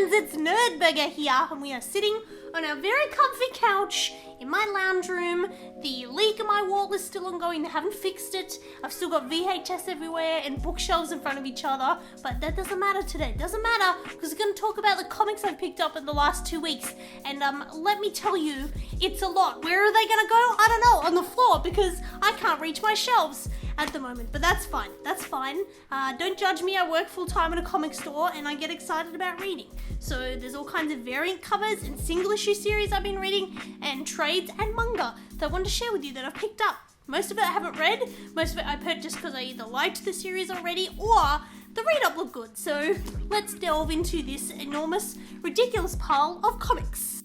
friends, it's Nerdburger here, and we are sitting on a very comfy couch in my lounge room. The leak in my wall is still ongoing, they haven't fixed it. I've still got VHS everywhere and bookshelves in front of each other, but that doesn't matter today. It doesn't matter, because we're going to talk about the comics I've picked up in the last 2 weeks, and let me tell you, it's a lot. Where are they going to go? I don't know, on the floor, because I can't reach my shelves at the moment, but that's fine. Don't judge me, I work full time at a comic store and I get excited about reading. So there's all kinds of variant covers and single issue series I've been reading, and trades and manga that I wanted to share with you that I've picked up. Most of it I haven't read, most of it I purchased because I either liked the series already or the read-up looked good. So let's delve into this enormous, ridiculous pile of comics.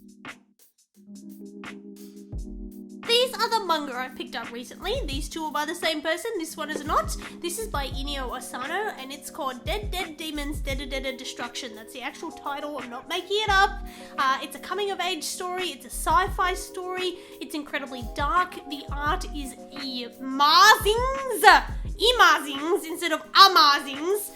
These are the manga I picked up recently. These two are by the same person, this one is not. This is by Inio Asano and it's called Dead Dead Demons Dead Destruction. That's the actual title, I'm not making it up. It's a coming of age story, it's a sci-fi story, it's incredibly dark. The art is Imazings instead of Amazings.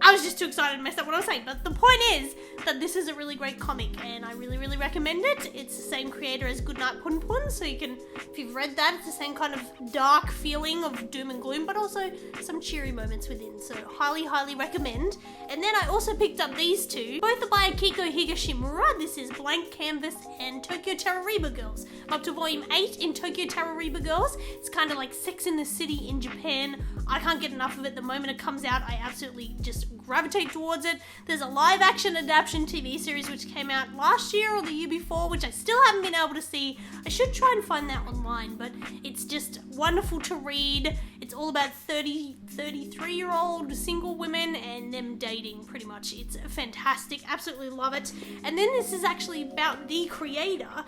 I was just too excited to mess up what I was saying, but the point is that this is a really great comic and I really recommend it. It's the same creator as Goodnight Pun Pun, so you can, if you've read that, it's the same kind of dark feeling of doom and gloom, but also some cheery moments within, so highly recommend. And then I also picked up these two. Both are by Akiko Higashimura. This is Blank Canvas and Tokyo Tarariba Girls. I'm up to volume 8 in Tokyo Tarariba Girls. It's kind of like Sex in the City in Japan. I can't get enough of it. The moment it comes out, I absolutely just gravitate towards it. There's a live action adaptation TV series which came out last year or the year before, which I still haven't been able to see. I should try and find that online, but it's just wonderful to read. It's all about 33-year-old single women and them dating, pretty much. It's fantastic, absolutely love it. And then this is actually about the creator.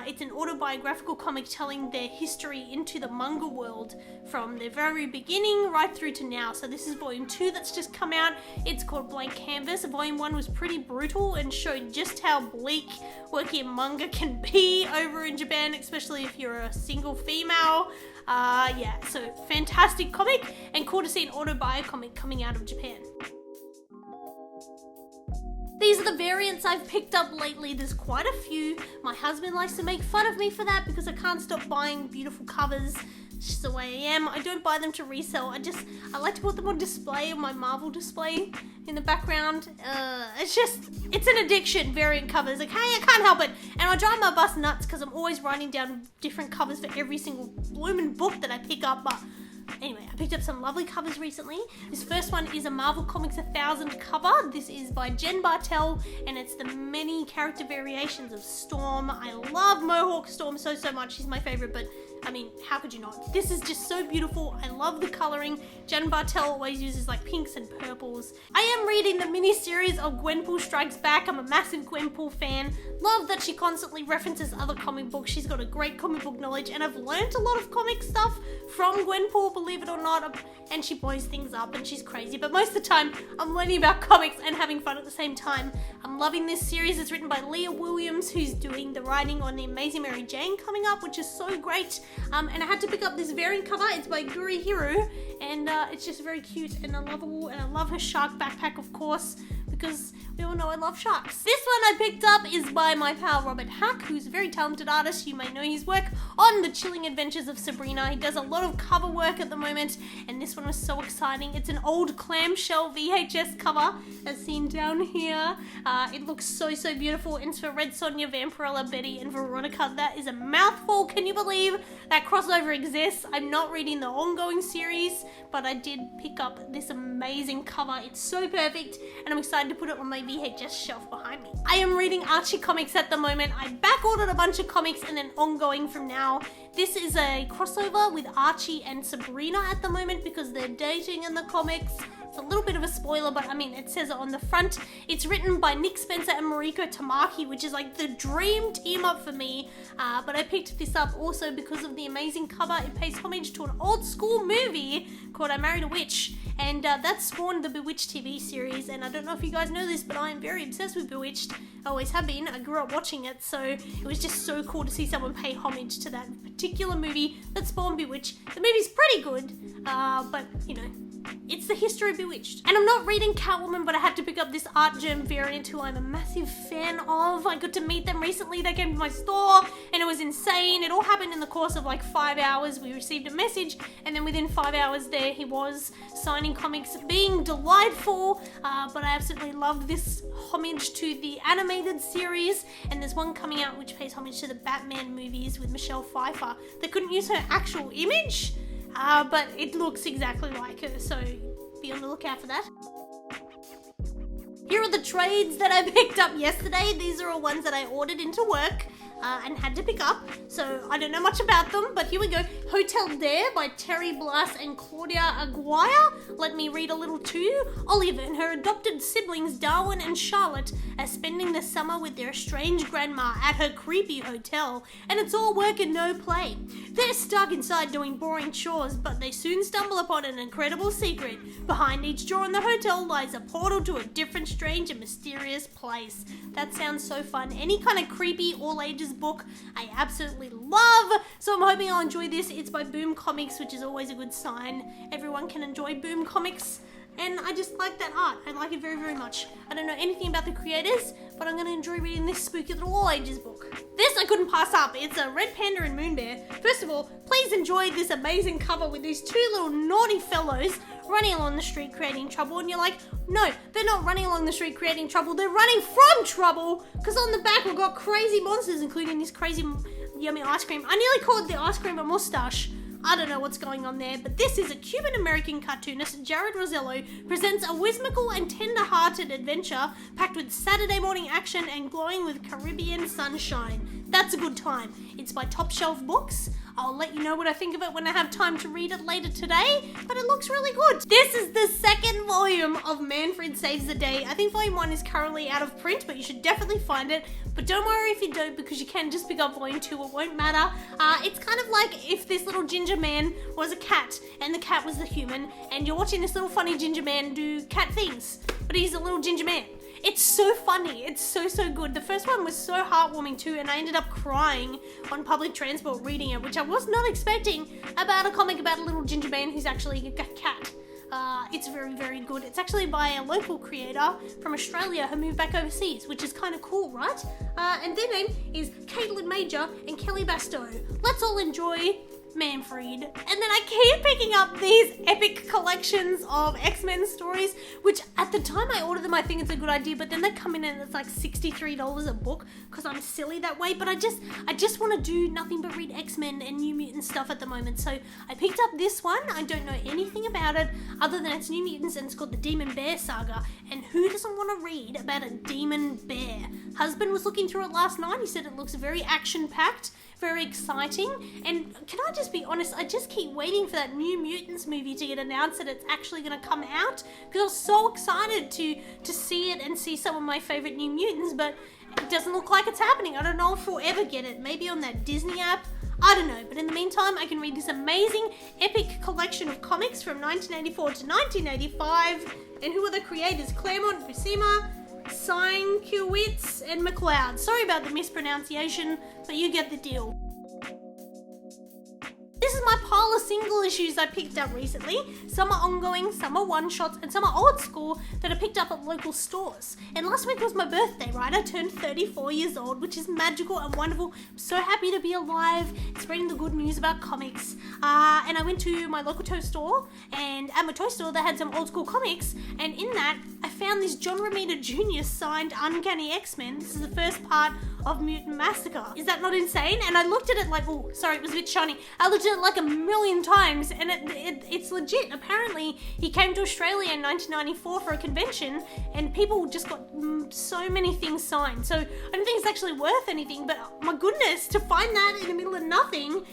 It's an autobiographical comic telling their history into the manga world from their very beginning right through to now. So this is volume 2 that's just come out. It's called Blank Canvas. Volume 1 was pretty brutal and showed just how bleak working in manga can be over in Japan, especially if you're a single female. Yeah, so fantastic comic and cool to see an autobiography comic coming out of Japan. These are the variants I've picked up lately. There's quite a few. My husband likes to make fun of me for that because I can't stop buying beautiful covers. It's just the way I am. I don't buy them to resell. I like to put them on display, on my Marvel display in the background. It's an addiction, variant covers. Like, hey, I can't help it. And I drive my bus nuts because I'm always writing down different covers for every single blooming book that I pick up. But anyway, I picked up some lovely covers recently. This first one is a Marvel Comics 1000 cover. This is by Jen Bartel, and it's the many character variations of Storm. I love Mohawk Storm so much. She's my favorite, but I mean, how could you not? This is just so beautiful. I love the coloring. Jen Bartel always uses like pinks and purples. I am reading the mini-series of Gwenpool Strikes Back. I'm a massive Gwenpool fan. Love that she constantly references other comic books. She's got a great comic book knowledge, and I've learned a lot of comic stuff from Gwenpool, believe it or not, and she blows things up and she's crazy, but most of the time I'm learning about comics and having fun at the same time. I'm loving this series. It's written by Leah Williams, who's doing the writing on The Amazing Mary Jane coming up, which is so great. And I had to pick up this variant cover. It's by Guri Hiru, and it's just very cute and lovable, and I love her shark backpack, of course, because we all know I love sharks. This one I picked up is by my pal Robert Hack, who's a very talented artist. You may know his work on The Chilling Adventures of Sabrina. He does a lot of cover work at the moment, and this one was so exciting. It's an old clamshell VHS cover, as seen down here. It looks so beautiful. It's for Red Sonja, Vampirella, Betty, and Veronica. That is a mouthful. Can you believe that crossover exists? I'm not reading the ongoing series, but I did pick up this amazing cover. It's so perfect, and I'm excited to put it on my VHS shelf behind me. I am reading Archie comics at the moment. I back-ordered a bunch of comics and then ongoing from now. This is a crossover with Archie and Sabrina at the moment because they're dating in the comics. It's a little bit of a spoiler, but I mean, it says it on the front. It's written by Nick Spencer and Mariko Tamaki, which is like the dream team up for me. But I picked this up also because of the amazing cover. It pays homage to an old school movie called I Married a Witch. And that spawned the Bewitched TV series. And I don't know if you guys know this, but I am very obsessed with Bewitched. I always have been. I grew up watching it, so it was just so cool to see someone pay homage to that particular movie that spawned Bewitched. The movie's pretty good, but you know, It's the history of Bewitched. And I'm not reading Catwoman, but I had to pick up this Art Germ variant who I'm a massive fan of. I got to meet them recently. They came to my store and it was insane. It all happened in the course of like 5 hours. We received a message and then within 5 hours there he was signing comics, being delightful. But I absolutely loved this homage to the animated series. And there's one coming out which pays homage to the Batman movies with Michelle Pfeiffer. They couldn't use her actual image. But it looks exactly like her, so be on the lookout for that. Here are the trades that I picked up yesterday. These are all ones that I ordered into work and had to pick up, so I don't know much about them, but here we go. Hotel Dare by Terry Blas and Claudia Aguirre. Let me read a little too. Olive and her adopted siblings Darwin and Charlotte are spending the summer with their estranged grandma at her creepy hotel, and it's all work and no play. They're stuck inside doing boring chores, but they soon stumble upon an incredible secret. Behind each door in the hotel lies a portal to a different, strange and mysterious place. That sounds so fun. Any kind of creepy all ages book I absolutely love, so I'm hoping I'll enjoy this. It's by Boom Comics, which is always a good sign. Everyone can enjoy Boom Comics, and I just like that art. I like it very, very much. I don't know anything about the creators, but I'm going to enjoy reading this spooky little all ages book. This I couldn't pass up. It's a Red Panda and Moon Bear. First of all, please enjoy this amazing cover with these two little naughty fellows running along the street creating trouble, and you're like, no, they're not running along the street creating trouble, they're running from trouble, because on the back we've got crazy monsters, including this crazy yummy ice cream. I nearly called the ice cream a mustache. I don't know what's going on there, but this is a Cuban-American cartoonist, Jared Rosello, presents a whimsical and tender-hearted adventure packed with Saturday morning action and glowing with Caribbean sunshine. That's a good time. It's by Top Shelf Books. I'll let you know what I think of it when I have time to read it later today, but it looks really good. This is the second volume of Manfred Saves the Day. I think volume 1 is currently out of print, but you should definitely find it. But don't worry if you don't, because you can just pick up volume 2, it won't matter. It's kind of like if this little ginger man was a cat, and the cat was the human, and you're watching this little funny ginger man do cat things, but he's a little ginger man. It's so funny. It's so good. The first one was so heartwarming too, and I ended up crying on public transport reading it, which I was not expecting, about a comic about a little ginger man who's actually a cat. It's very, very good. It's actually by a local creator from Australia who moved back overseas, which is kind of cool, right? And their name is Caitlin Major and Kelly Bastow. Let's all enjoy Manfred. And then I keep picking up these epic collections of X-Men stories, which at the time I ordered them I think it's a good idea, but then they come in and it's like $63 a book because I'm silly that way. But I just want to do nothing but read X-Men and New Mutant stuff at the moment, so I picked up this one. I don't know anything about it other than it's New Mutants and it's called the Demon Bear Saga, and who doesn't want to read about a demon bear? Husband was looking through it last night. He said it looks very action-packed, very exciting, and can I just be honest, I just keep waiting for that New Mutants movie to get announced that it's actually going to come out, because I was so excited to see it and see some of my favourite New Mutants, but it doesn't look like it's happening. I don't know if we'll ever get it, maybe on that Disney app, I don't know, but in the meantime I can read this amazing epic collection of comics from 1984 to 1985, and who are the creators? Claremont, Buscema, Sienkiewicz and McLeod. Sorry about the mispronunciation, but you get the deal. This is my pile of single issues I picked up recently. Some are ongoing, some are one-shots, and some are old school that I picked up at local stores. And last week was my birthday, right? I turned 34 years old, which is magical and wonderful. I'm so happy to be alive, spreading the good news about comics. And I went to my local toy store, and at my toy store they had some old school comics, and in that I found this John Romita Jr. signed Uncanny X-Men. This is the first part of Mutant Massacre. Is that not insane? And I looked at it like, oh, sorry, it was a bit shiny. I looked at it like a million times, and it's legit. Apparently, he came to Australia in 1994 for a convention, and people just got so many things signed. So I don't think it's actually worth anything, but my goodness, to find that in the middle of nothing,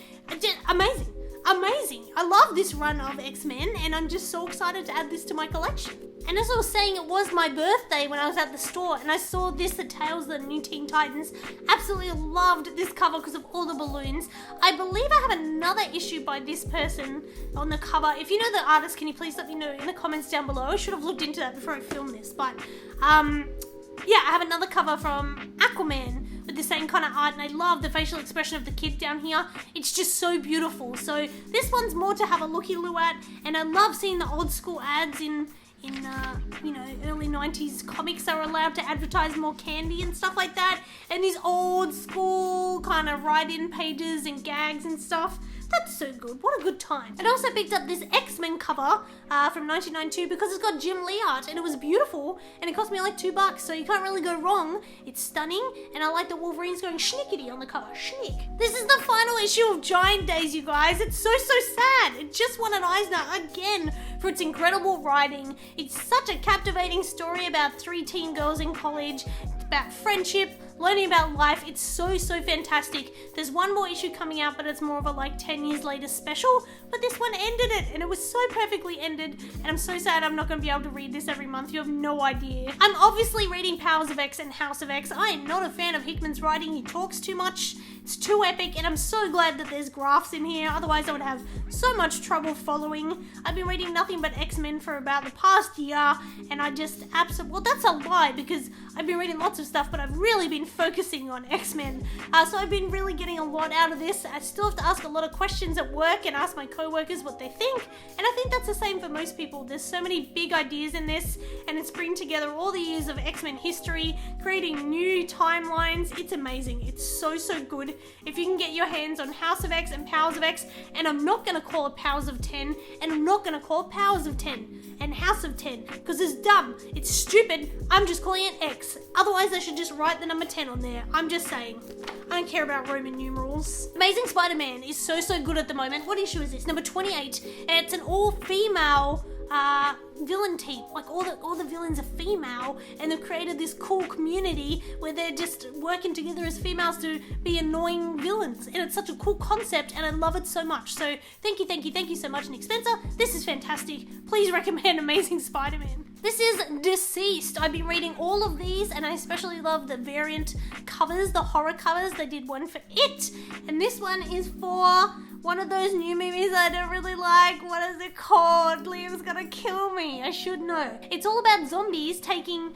amazing. Amazing. I love this run of X-Men, and I'm just so excited to add this to my collection. And as I was saying, it was my birthday when I was at the store, and I saw this, the Tales of the New Teen Titans. Absolutely loved this cover because of all the balloons. I believe I have another issue by this person on the cover. If you know the artist, can you please let me know in the comments down below? I should have looked into that before I filmed this, but yeah, I have another cover from Aquaman with the same kind of art, and I love the facial expression of the kid down here. It's just so beautiful. So this one's more to have a looky-loo at, and I love seeing the old school ads in you know, early 90s comics are allowed to advertise more candy and stuff like that, and these old school kind of write-in pages and gags and stuff. That's so good. What a good time. I also picked up this X-Men cover from 1992 because it's got Jim Lee art, and it was beautiful, and it cost me like $2, so you can't really go wrong. It's stunning, and I like the Wolverine's going schnickety on the cover. Schnick. This is the final issue of Giant Days, you guys. It's so sad. It just won an Eisner again for its incredible writing. It's such a captivating story about 3 teen girls in college. It's about friendship, learning about life. It's so fantastic. There's one more issue coming out, but it's more of a like 10 years later special, but this one ended it, and it was so perfectly ended, and I'm so sad I'm not going to be able to read this every month. You have no idea. I'm obviously reading Powers of X and House of X. I am not a fan of Hickman's writing. He talks too much. It's too epic, and I'm so glad that there's graphs in here, otherwise I would have so much trouble following. I've been reading nothing but X-Men for about the past year, and I just well, that's a lie, because I've been reading lots of stuff, but I've really been focusing on X-Men, so I've been really getting a lot out of this. I still have to ask a lot of questions at work and ask my co-workers what they think, and I think that's the same for most people. There's so many big ideas in this, and it's bringing together all the years of X-Men history, creating new timelines. It's amazing. It's so good. If you can get your hands on House of X and Powers of X, and I'm not going to call it Powers of 10, and I'm not going to call it Powers of 10 and House of 10, because it's dumb, it's stupid. I'm just calling it X. Otherwise I should just write the number 10 on there. I'm just saying. I don't care about Roman numerals. Amazing Spider-Man is so good at the moment. What issue is this? Number 28. And it's an all-female villain team. Like all the villains are female, and they've created this cool community where they're just working together as females to be annoying villains, and it's such a cool concept, and I love it so much. So thank you so much, Nick Spencer. This is fantastic. Please recommend Amazing Spider-Man. This is Deceased. I've been reading all of these, and I especially love the variant covers, the horror covers. They did one for It, and this one is for one of those new movies I don't really like. What is it called? Liam's gonna kill me. I should know. It's all about zombies taking,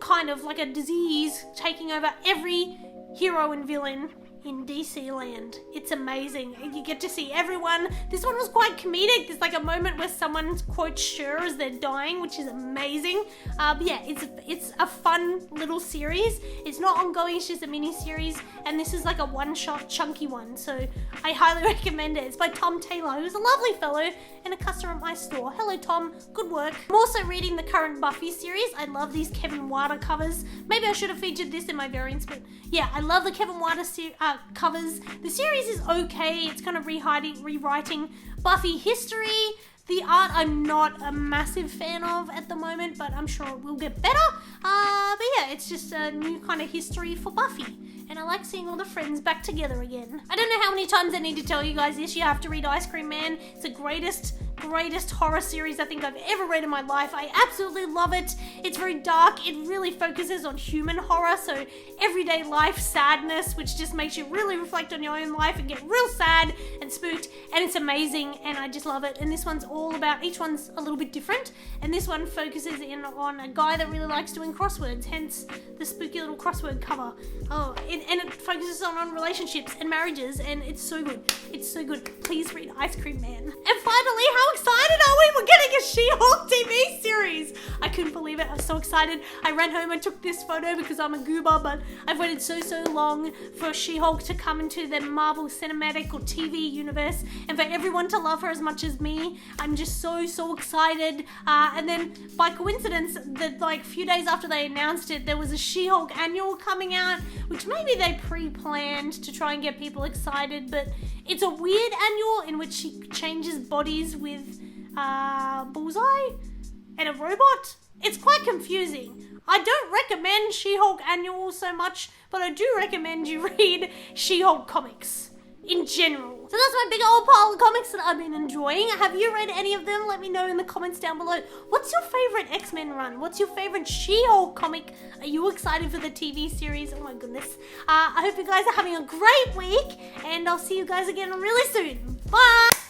kind of like a disease, taking over every hero and villain in DC land. It's amazing. You get to see everyone. This one was quite comedic. There's like a moment where someone quotes Cher as they're dying, which is amazing. But yeah, it's a fun little series. It's not ongoing, it's just a mini series, and this is like a one-shot chunky one, so I highly recommend it. It's by Tom Taylor, who's a lovely fellow and a customer at my store. Hello Tom, good work. I'm also reading the current Buffy series. I love these Kevin Wilder covers. Maybe I should have featured this in my variants, but yeah, I love the Kevin Wilder covers. The series is okay. It's kind of rewriting Buffy history. The art I'm not a massive fan of at the moment, but I'm sure it will get better. But yeah, it's just a new kind of history for Buffy, and I like seeing all the friends back together again. I don't know how many times I need to tell you guys this. You have to read Ice Cream Man. It's the greatest horror series I think I've ever read in my life. I absolutely love it. It's very dark. It really focuses on human horror, so everyday life sadness, which just makes you really reflect on your own life and get real sad and spooked, and it's amazing, and I just love it. And this one's all about, each one's a little bit different, and this one focuses in on a guy that really likes doing crosswords, hence the spooky little crossword cover. And it focuses on relationships and marriages, and it's so good. It's so good. Please read Ice Cream Man. And finally, how excited are we? We're getting a She-Hulk TV series. I couldn't believe it. I was so excited. I ran home and took this photo because I'm a goober, but I've waited so long for She-Hulk to come into the Marvel Cinematic or TV universe, and for everyone to love her as much as me. I'm just so excited. And then by coincidence, like few days after they announced it, there was a She-Hulk annual coming out, which maybe they pre-planned to try and get people excited, but it's a weird annual in which she changes bodies with Bullseye and a robot. It's quite confusing. I don't recommend She-Hulk annual so much, but I do recommend you read She-Hulk comics in general. So that's my big old pile of comics that I've been enjoying. Have you read any of them? Let me know in the comments down below. What's your favorite X-Men run? What's your favorite She-Hulk comic? Are you excited for the TV series? Oh my goodness. I hope you guys are having a great week, and I'll see you guys again really soon. Bye!